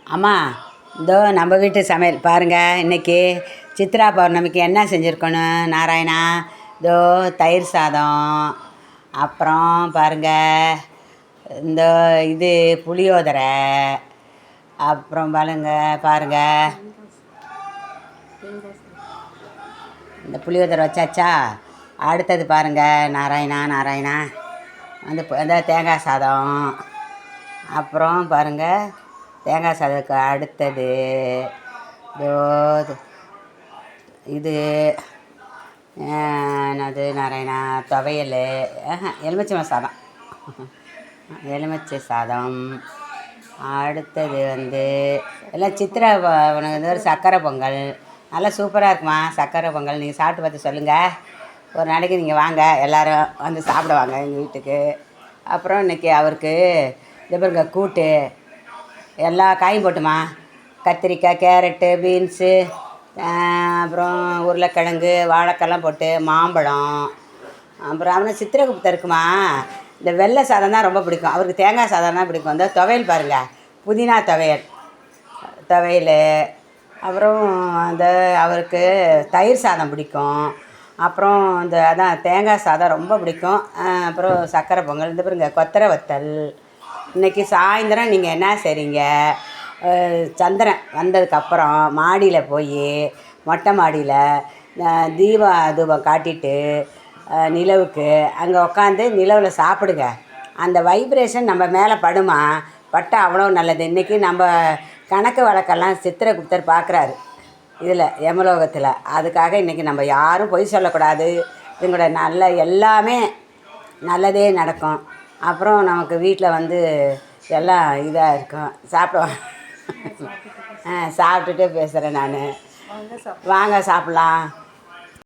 அம்மா, இதோ நம்ம வீட்டு சமையல் பாருங்கள். இன்றைக்கி சித்ரா பௌர்ணமிக்கு என்ன செஞ்சுருக்கணும் நாராயணா? இதோ தயிர் சாதம், அப்புறம் பாருங்கள் இந்த இது புளியோதரை, அப்புறம் பாருங்கள் இந்த புளியோதரை வச்சாச்சா. அடுத்தது பாருங்கள் நாராயணா அந்த தேங்காய் சாதம். அப்புறம் பாருங்கள் தேங்காய் சாதத்துக்கு அடுத்தது இதோ இது என்னது நாராயணா, துவையல், எலுமிச்சை சாதம். எலுமிச்சை சாதம். அடுத்தது எல்லாம் சித்திரை உனக்கு ஒரு சர்க்கரை பொங்கல். நல்லா சூப்பராக இருக்குமா சர்க்கரை பொங்கல். நீங்கள் சாப்பிட்டு பார்த்து சொல்லுங்கள். ஒரு நாளைக்கு நீங்கள் வாங்க, எல்லோரும் வந்து சாப்பிடுவாங்க எங்கள் வீட்டுக்கு. அப்புறம் இன்றைக்கி அவருக்கு இது பாருங்க கூட்டு எல்லா காயும் போட்டுமா, கத்திரிக்காய், கேரட்டு, பீன்ஸு, அப்புறம் உருளைக்கிழங்கு, வாழைக்காய்லாம் போட்டு, மாம்பழம். அப்புறம் அவனை சித்திரகுப்தம் இருக்குமா. இந்த வெள்ளை சாதம் தான் ரொம்ப பிடிக்கும் அவருக்கு. தேங்காய் சாதம் தான் பிடிக்கும். இந்த துவையல் பாருங்கள், புதினா துவையல். அப்புறம் அவருக்கு தயிர் சாதம் பிடிக்கும். அப்புறம் அதான் தேங்காய் சாதம் ரொம்ப பிடிக்கும். அப்புறம் சர்க்கரை பொங்கல். இந்த பாருங்க கொத்தரை வத்தல். இன்றைக்கி சாயந்தரம் நீங்கள் என்ன செய்கிறீங்க, சந்திரன் வந்ததுக்கப்புறம் மாடியில் போய் மொட்டை மாடியில் தூபம் காட்டிட்டு நிலவுக்கு அங்கே உட்காந்து நிலவில் சாப்பிடுங்க. அந்த வைப்ரேஷன் நம்ம மேலே படுமா, பட்டால் அவ்வளோ நல்லது. இன்றைக்கி நம்ம கணக்கு வழக்கெல்லாம் சித்திரகுப்தர் பார்க்குறாரு இதில் யமலோகத்தில். அதுக்காக இன்றைக்கி நம்ம யாரும் பொய் சொல்லக்கூடாது. எங்களோட எல்லாமே நல்லதே நடக்கும். அப்புறம் நமக்கு வீட்டில் எல்லாம் இதாக இருக்கும். சாப்பிட்டுட்டு பேசுகிறேன் நான். வாங்க சாப்பிட்லாம்.